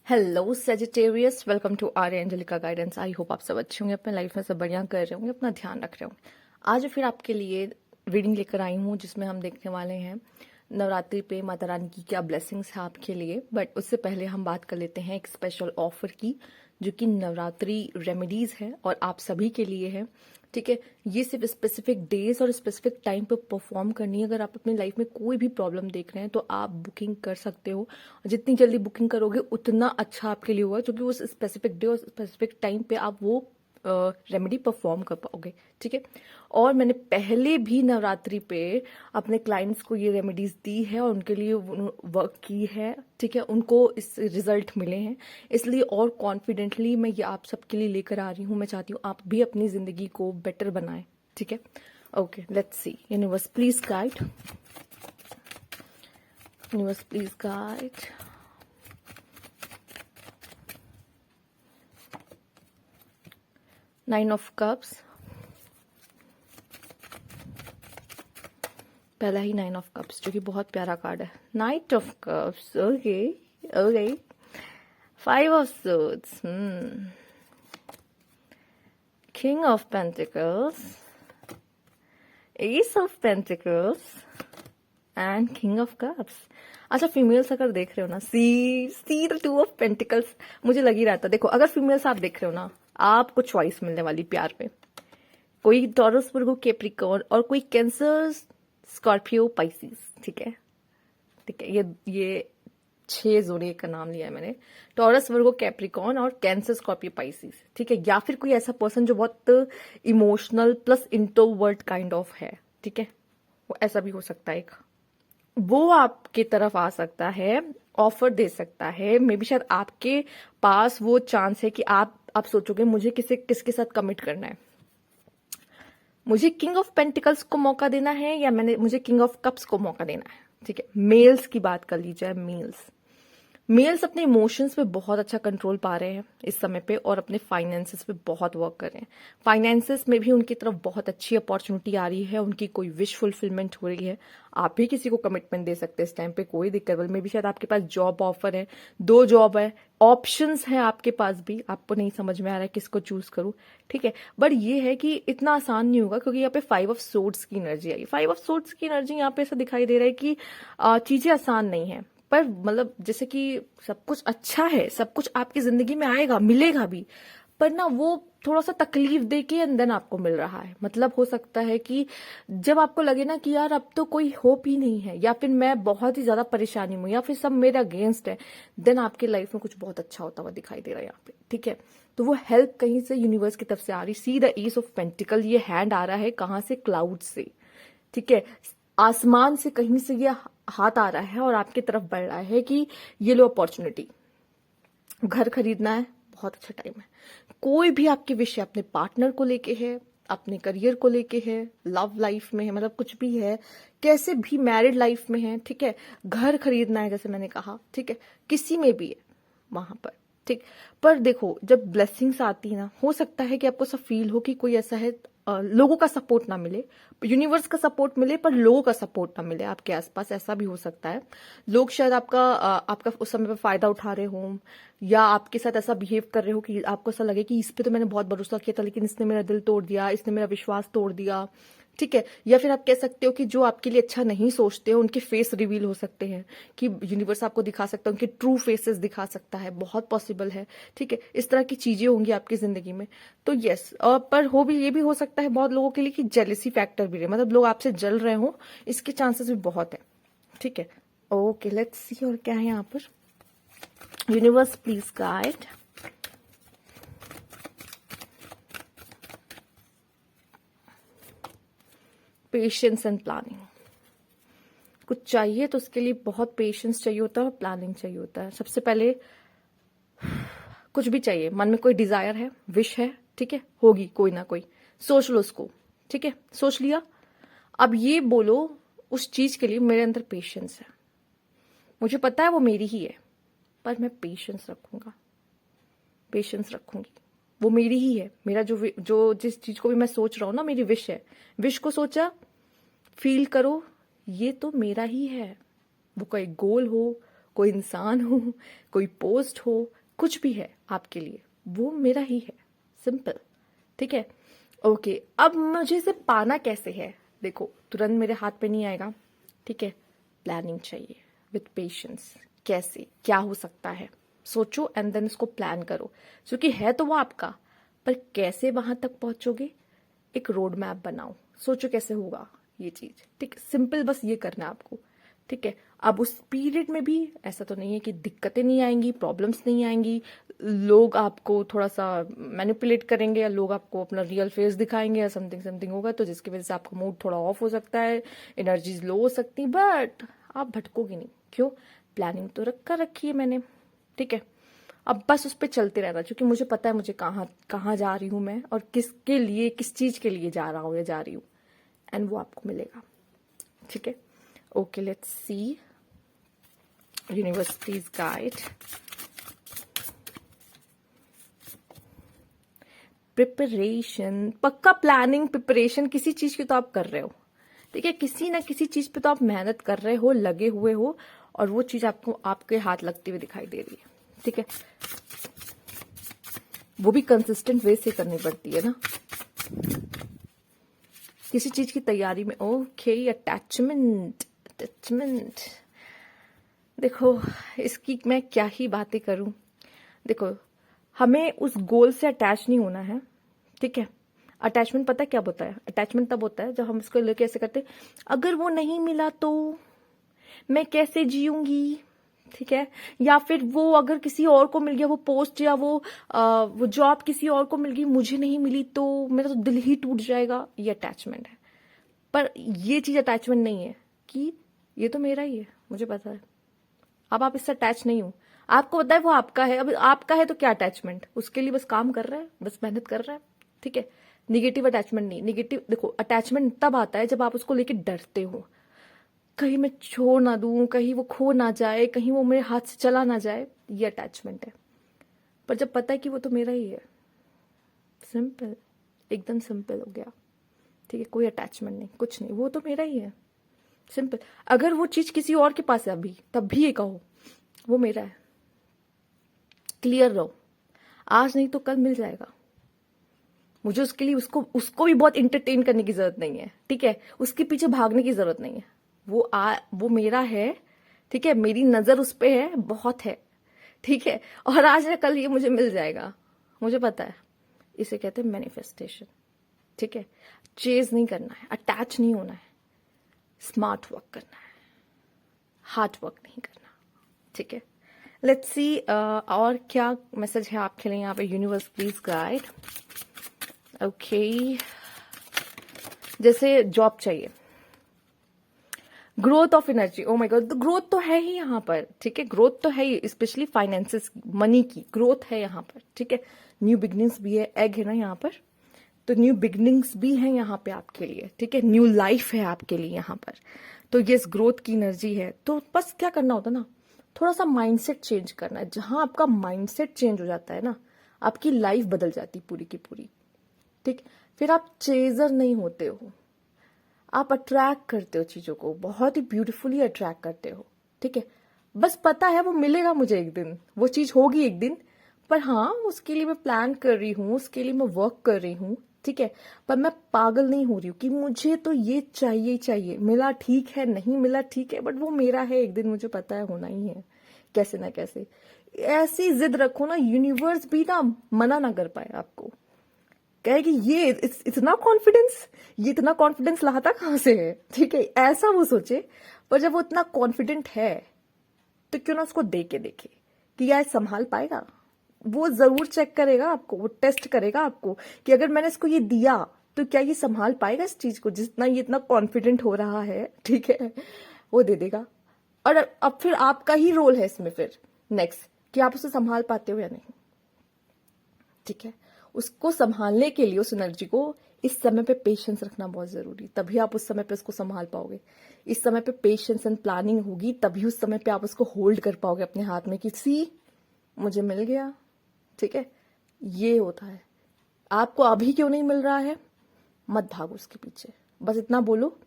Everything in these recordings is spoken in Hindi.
Hello Sagittarius, welcome to Arya Angelica guidance. I hope आप सब अच्छे होंगे, अपने लाइफ में सब बढ़िया कर रहे होंगे, अपना ध्यान रख रहे होंगे। आज फिर आपके लिए रीडिंग लेकर आई हूँ जिसमें हम देखने वाले हैं नवरात्रि पे माता रानी की क्या ब्लेसिंग्स है आपके लिए। बट उससे पहले हम बात कर लेते हैं एक स्पेशल ऑफर की, जो कि नवरात्रि रेमेडीज है और आप सभी के लिए है। ठीक है, ये सिर्फ स्पेसिफिक डेज और स्पेसिफिक टाइम पे परफॉर्म करनी है। अगर आप अपनी लाइफ में कोई भी प्रॉब्लम देख रहे हैं तो आप बुकिंग कर सकते हो। जितनी जल्दी बुकिंग करोगे उतना अच्छा आपके लिए होगा, क्योंकि उस स्पेसिफिक डे और स्पेसिफिक टाइम पे आप वो रेमेडी परफॉर्म कर पाओगे। ठीक है, और मैंने पहले भी नवरात्रि पे अपने क्लाइंट्स को ये रेमेडीज दी है और उनके लिए वर्क की है। ठीक है, उनको इस रिजल्ट मिले हैं, इसलिए और कॉन्फिडेंटली मैं ये आप सबके लिए लेकर आ रही हूँ। मैं चाहती हूँ आप भी अपनी जिंदगी को बेटर बनाएं। ठीक है, okay, let's see. Universe please guide, universe please guide. Nine of cups, पहला ही नाइन ऑफ कप्स, जो कि बहुत प्यारा कार्ड है। Night of cups, okay okay. Five of swords, king of pentacles, S of pentacles and king of cups. अच्छा, फीमेल्स अगर देख रहे हो ना, see the two of pentacles. मुझे लग ही रहा था। देखो, अगर फीमेल्स आप देख रहे हो ना, आपको चॉइस मिलने वाली प्यार में। कोई टॉरस, वर्गो, कैप्रिकॉर्न और कोई कैंसर, स्कॉर्पियो, पाइसिस। ठीक है, ठीक है, ये 6 जोड़िक का नाम लिया है मैंने। टॉरस, वर्गो, कैप्रिकॉर्न और कैंसर, स्कॉर्पियो, पाइसिस। ठीक है, या फिर कोई ऐसा पर्सन जो बहुत emotional plus introvert kind of है। ठीक है, वो ऐसा भी हो सकता है। एक वो आपकी तरफ आ सकता है, ऑफर दे सकता है। मे बी शायद आपके पास वो चांस है कि आप सोचोगे मुझे किसके साथ कमिट करना है। मुझे किंग ऑफ पेंटिकल्स को मौका देना है या मुझे किंग ऑफ कप्स को मौका देना है। ठीक है, मेल्स की बात कर ली जाए। मेल्स अपने इमोशंस पे बहुत अच्छा कंट्रोल पा रहे हैं इस समय पे, और अपने फाइनेंसेस पे बहुत वर्क कर रहे हैं। फाइनेंसेस में भी उनकी तरफ बहुत अच्छी अपॉर्चुनिटी आ रही है, उनकी कोई विश फुलफिलमेंट हो रही है। आप भी किसी को कमिटमेंट दे सकते हैं इस टाइम पे, कोई दिक्कत नहीं। मे भी शायद आपके पास जॉब ऑफर है, 2 जॉब है, ऑप्शंस है आपके पास भी, आपको नहीं समझ में आ रहा है किसको चूज करूं। ठीक है, बट ये है कि इतना आसान नहीं होगा, क्योंकि यहाँ पे 5 ऑफ सोर्ड्स की एनर्जी आई। 5 ऑफ सोर्ड्स की एनर्जी यहाँ पे ऐसा दिखाई दे रहा है कि चीजें आसान नहीं है, पर मतलब जैसे कि सब कुछ अच्छा है, सब कुछ आपकी जिंदगी में आएगा, मिलेगा भी, पर ना वो थोड़ा सा तकलीफ दे के अंदर आपको मिल रहा है। मतलब हो सकता है कि जब आपको लगे ना कि यार अब तो कोई होप ही नहीं है, या फिर मैं बहुत ही ज्यादा परेशानी में, या फिर सब मेरे अगेंस्ट है, देन आपके लाइफ में कुछ बहुत अच्छा होता हुआ दिखाई दे रहा है यहाँ पे। ठीक है, तो वो हेल्प कहीं से यूनिवर्स की तरफ से आ रही। See the S of pentacle, ये हैंड आ रहा है कहाँ से? क्लाउड से। ठीक है, आसमान से कहीं से ये हाथ आ रहा है और आपकी तरफ बढ़ रहा है कि ये लो अपॉर्चुनिटी। घर खरीदना है, बहुत अच्छा टाइम है। कोई भी आपकी विषय अपने पार्टनर को लेके है, अपने करियर को लेके है, लव लाइफ में है, मतलब कुछ भी है, कैसे भी मैरिड लाइफ में है। ठीक है, घर खरीदना है जैसे मैंने कहा। ठीक है, किसी में भी है वहां पर। ठीक, पर देखो जब ब्लेसिंग्स आती है ना, हो सकता है कि आपको ऐसा फील हो कि कोई ऐसा है, लोगों का सपोर्ट ना मिले, यूनिवर्स का सपोर्ट मिले, पर लोगों का सपोर्ट ना मिले आपके आसपास। ऐसा भी हो सकता है। लोग शायद आपका उस समय पे फायदा उठा रहे हों, या आपके साथ ऐसा बिहेव कर रहे हो कि आपको ऐसा लगे कि इस पे तो मैंने बहुत भरोसा किया था, लेकिन इसने मेरा दिल तोड़ दिया, इसने मेरा विश्वास तोड़ दिया। ठीक है, या फिर आप कह सकते हो कि जो आपके लिए अच्छा नहीं सोचते हो उनके फेस रिवील हो सकते हैं, कि यूनिवर्स आपको दिखा सकता है, उनके ट्रू फेसेस दिखा सकता है, बहुत पॉसिबल है। ठीक है, इस तरह की चीजें होंगी आपकी जिंदगी में। तो यस, पर ये भी हो सकता है बहुत लोगों के लिए कि जेलिसी फैक्टर भी रहे, मतलब लोग आपसे जल रहे हो, इसके चांसेस भी बहुत है। ठीक है, ओके, लेट्स सी और क्या है यहाँ पर। Universe please guide, patience and planning. कुछ चाहिए तो उसके लिए बहुत पेशेंस चाहिए होता है और प्लानिंग चाहिए होता है। सबसे पहले कुछ भी चाहिए, मन में कोई डिजायर है, विश है, ठीक है, होगी कोई ना कोई, सोच लो उसको। ठीक है, सोच लिया, अब ये बोलो उस चीज के लिए मेरे अंदर पेशेंस है, मुझे पता है वो मेरी ही है, पर मैं पेशेंस रखूंगा, पेशेंस रखूंगी, वो मेरी ही है। मेरा जो जिस चीज को भी मैं सोच रहा हूं ना, मेरी विश है, विश को सोचा, फील करो, ये तो मेरा ही है। वो कोई गोल हो, कोई इंसान हो, कोई पोस्ट हो, कुछ भी है आपके लिए, वो मेरा ही है, सिंपल। ठीक है, ओके। अब मुझे इसे पाना कैसे है, देखो तुरंत मेरे हाथ पे नहीं आएगा। ठीक है, प्लानिंग चाहिए विथ पेशेंस। कैसे, क्या हो सकता है, सोचो एंड देन इसको प्लान करो, क्योंकि है तो वो आपका, पर कैसे वहां तक पहुंचोगे, एक रोड मैप बनाओ, सोचो कैसे होगा ये चीज। ठीक, सिंपल, बस ये करना है आपको। ठीक है, अब उस पीरियड में भी ऐसा तो नहीं है कि दिक्कतें नहीं आएंगी, प्रॉब्लम्स नहीं आएंगी, लोग आपको थोड़ा सा मैनिपुलेट करेंगे, या लोग आपको अपना रियल फेस दिखाएंगे, या समथिंग समथिंग होगा, तो जिसकी वजह से आपका मूड थोड़ा ऑफ हो सकता है, एनर्जीज लो हो सकती, बट आप भटकोगे नहीं। क्यों, प्लानिंग तो रखी है मैंने। ठीक है, अब बस उस पर चलते रहना, क्योंकि मुझे पता है मुझे कहाँ कहाँ जा रही हूँ मैं, और किसके लिए, किस चीज के लिए जा रहा हूँ या जा रही हूँ, एंड वो आपको मिलेगा। ठीक है, okay, let's see universe please guide. Preparation, पक्का प्लानिंग प्रिपरेशन किसी चीज की तो आप कर रहे हो। ठीक है, किसी ना किसी चीज पे तो आप मेहनत कर रहे हो, लगे हुए हो, और वो चीज आपको आपके हाथ लगती हुई दिखाई दे रही है। ठीक है, वो भी कंसिस्टेंट वे से करनी पड़ती है ना किसी चीज की तैयारी में। ओके, अटैचमेंट, अटैचमेंट, देखो इसकी मैं क्या ही बातें करूं। देखो, हमें उस गोल से अटैच नहीं होना है। ठीक है, अटैचमेंट पता है क्या होता है, अटैचमेंट तब होता है जब हम उसको लेके ऐसे करते, अगर वो नहीं मिला तो मैं कैसे जीऊंगी। ठीक है, या फिर वो अगर किसी और को मिल गया वो पोस्ट, या वो जॉब किसी और को मिल गई, मुझे नहीं मिली तो मेरा तो दिल ही टूट जाएगा। ये अटैचमेंट है, पर ये चीज अटैचमेंट नहीं है कि ये तो मेरा ही है, मुझे पता है। अब आप इससे अटैच नहीं हो, आपको पता है वो आपका है। अब आपका है तो क्या अटैचमेंट, उसके लिए बस काम कर रहा है, बस मेहनत कर रहा है। ठीक है, निगेटिव अटैचमेंट नहीं। निगेटिव, देखो अटैचमेंट तब आता है जब आप उसको लेके डरते हो, कहीं मैं छोड़ ना दूं, कहीं वो खो ना जाए, कहीं वो मेरे हाथ से चला ना जाए, ये अटैचमेंट है। पर जब पता है कि वो तो मेरा ही है, सिंपल, एकदम सिंपल हो गया। ठीक है, कोई अटैचमेंट नहीं, कुछ नहीं, वो तो मेरा ही है, सिंपल। अगर वो चीज किसी और के पास है अभी, तब भी ये कहो वो मेरा है, क्लियर रहो। आज नहीं तो कल मिल जाएगा। मुझे उसके लिए उसको उसको भी बहुत इंटरटेन करने की जरूरत नहीं है। ठीक है, उसके पीछे भागने की जरूरत नहीं है। वो मेरा है। ठीक है, मेरी नजर उस पे है, बहुत है। ठीक है, और आज या कल ये मुझे मिल जाएगा, मुझे पता है। इसे कहते हैं मैनिफेस्टेशन। ठीक है, चेज नहीं करना है, अटैच नहीं होना है, स्मार्ट वर्क करना है, हार्ड वर्क नहीं करना। ठीक है, लेट्स सी और क्या मैसेज है आपके लिए यहाँ पे, यूनिवर्स प्लीज गाइड। ओके, जैसे जॉब चाहिए, growth of energy, oh my God, growth तो है ही यहाँ पर। ठीक है, ग्रोथ तो है ही, स्पेशली फाइनेंसेस, मनी की ग्रोथ है यहाँ पर। ठीक है, न्यू बिगनिंग्स भी है, एग है ना यहाँ पर, तो न्यू बिगनिंग्स भी है यहाँ पे आपके लिए। ठीक है, न्यू लाइफ है आपके लिए यहाँ पर, तो ये ग्रोथ की एनर्जी है। तो बस क्या करना होता है ना, थोड़ा सा माइंडसेट चेंज करना है। जहां आपका माइंडसेट चेंज हो जाता है ना, आपकी लाइफ बदल जाती पूरी की पूरी। ठीक, फिर आप चेजर नहीं होते हो, आप अट्रैक्ट करते हो चीजों को, बहुत ही ब्यूटीफुली अट्रैक्ट करते हो। ठीक है, बस पता है वो मिलेगा मुझे एक दिन, वो चीज होगी एक दिन, पर हाँ उसके लिए मैं प्लान कर रही हूँ, उसके लिए मैं वर्क कर रही हूँ। ठीक है, पर मैं पागल नहीं हो रही हूँ कि मुझे तो ये चाहिए ही चाहिए, मिला ठीक है, नहीं मिला ठीक है, बट वो मेरा है, एक दिन मुझे पता है होना ही है, कैसे ना कैसे। ऐसी जिद रखो ना, यूनिवर्स भी ना मना ना कर पाए आपको, कहेगी ये इतना कॉन्फिडेंस, ये इतना कॉन्फिडेंस लाता कहां से है। ठीक है, ऐसा वो सोचे, पर जब वो इतना कॉन्फिडेंट है तो क्यों ना उसको दे के देखे कि यार संभाल पाएगा। वो जरूर चेक करेगा आपको, वो टेस्ट करेगा आपको कि अगर मैंने इसको ये दिया तो क्या ये संभाल पाएगा इस चीज को, जितना ये इतना कॉन्फिडेंट हो रहा है। ठीक है, वो दे देगा। और अब फिर आपका ही रोल है इसमें फिर नेक्स्ट, कि आप उसे संभाल पाते हो या नहीं। ठीक है, उसको संभालने के लिए, उस एनर्जी को इस समय पे पेशेंस रखना बहुत जरूरी, तभी आप उस समय पे उसको संभाल पाओगे। इस समय पे पेशेंस एंड प्लानिंग होगी, तभी उस समय पे आप उसको होल्ड कर पाओगे अपने हाथ में कि सी मुझे मिल गया। ठीक है, ये होता है। आपको अभी क्यों नहीं मिल रहा है, मत भागो उसके पीछे, बस इतना बोलो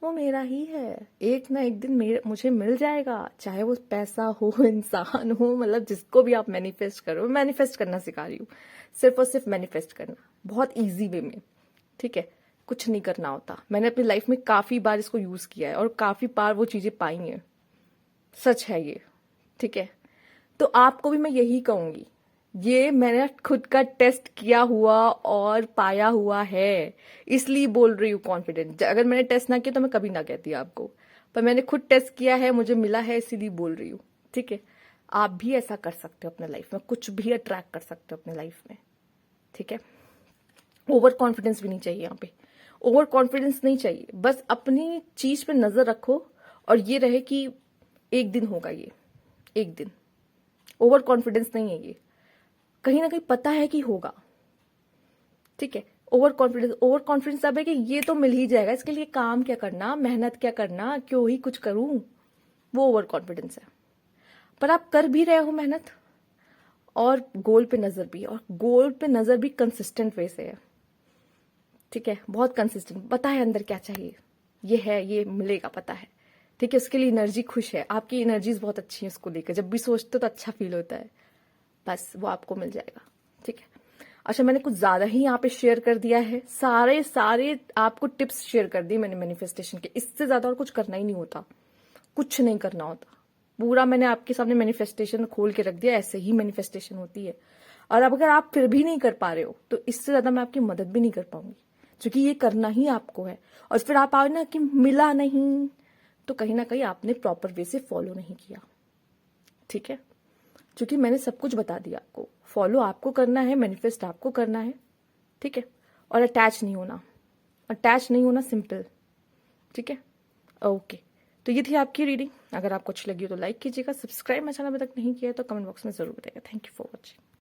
वो मेरा ही है, एक ना एक दिन मुझे मिल जाएगा, चाहे वो पैसा हो, इंसान हो, मतलब जिसको भी आप मैनिफेस्ट करो। मैनिफेस्ट करना सिखा रही हूँ, सिर्फ और सिर्फ मैनिफेस्ट करना, बहुत इजी वे में, ठीक है। कुछ नहीं करना होता। मैंने अपनी लाइफ में काफी बार इसको यूज किया है और काफी बार वो चीजें पाई हैं, सच है ये, ठीक है। तो आपको भी मैं यही कहूंगी, ये मैंने खुद का टेस्ट किया हुआ और पाया हुआ है, इसलिए बोल रही हूँ कॉन्फिडेंट। अगर मैंने टेस्ट ना किया तो मैं कभी ना कहती आपको, पर मैंने खुद टेस्ट किया है, मुझे मिला है, इसीलिए बोल रही हूँ, ठीक है। आप भी ऐसा कर सकते हो अपने लाइफ में, कुछ भी अट्रैक्ट कर सकते हो अपने लाइफ में, ठीक है। ओवर कॉन्फिडेंस भी नहीं चाहिए यहाँ पे, ओवर कॉन्फिडेंस नहीं चाहिए, बस अपनी चीज पे नजर रखो और ये रहे कि एक दिन होगा ये, एक दिन। ओवर कॉन्फिडेंस नहीं है ये, कहीं ना कहीं पता है कि होगा, ठीक है। ओवर कॉन्फिडेंस अब है कि ये तो मिल ही जाएगा, इसके लिए काम क्या करना, मेहनत क्या करना, क्यों ही कुछ करूं, वो ओवर कॉन्फिडेंस है। पर आप कर भी रहे हो मेहनत, और गोल पे नजर भी, और गोल पे नजर भी कंसिस्टेंट वे से है, ठीक है। बहुत कंसिस्टेंट, पता है अंदर क्या चाहिए, ये है, ये मिलेगा, पता है, ठीक है। उसके लिए एनर्जी, खुश है, आपकी एनर्जीज बहुत अच्छी है उसको लेकर, जब भी सोचते हो तो अच्छा फील होता है, बस वो आपको मिल जाएगा, ठीक है। अच्छा, मैंने कुछ ज्यादा ही यहाँ पे शेयर कर दिया है, सारे सारे आपको टिप्स शेयर कर दी मैंने मैनिफेस्टेशन के, इससे ज्यादा और कुछ करना ही नहीं होता, कुछ नहीं करना होता। पूरा मैंने आपके सामने मैनिफेस्टेशन खोल के रख दिया, ऐसे ही मैनिफेस्टेशन होती है। और अब अगर आप फिर भी नहीं कर पा रहे हो तो इससे ज्यादा मैं आपकी मदद भी नहीं कर पाऊंगी, क्योंकि ये करना ही आपको है। और फिर आप आओ ना कि मिला नहीं, तो कहीं ना कहीं आपने प्रॉपर वे से फॉलो नहीं किया, ठीक है। क्योंकि मैंने सब कुछ बता दिया आपको, फॉलो आपको करना है, मैनिफेस्ट आपको करना है, ठीक है। और अटैच नहीं होना, अटैच नहीं होना, सिंपल, ठीक है। ओके, तो ये थी आपकी रीडिंग। अगर आपको अच्छी लगी हो तो लाइक कीजिएगा, सब्सक्राइब मेरा चैनल अभी तक नहीं किया है तो कमेंट बॉक्स में जरूर बताइएगा। Thank you for watching.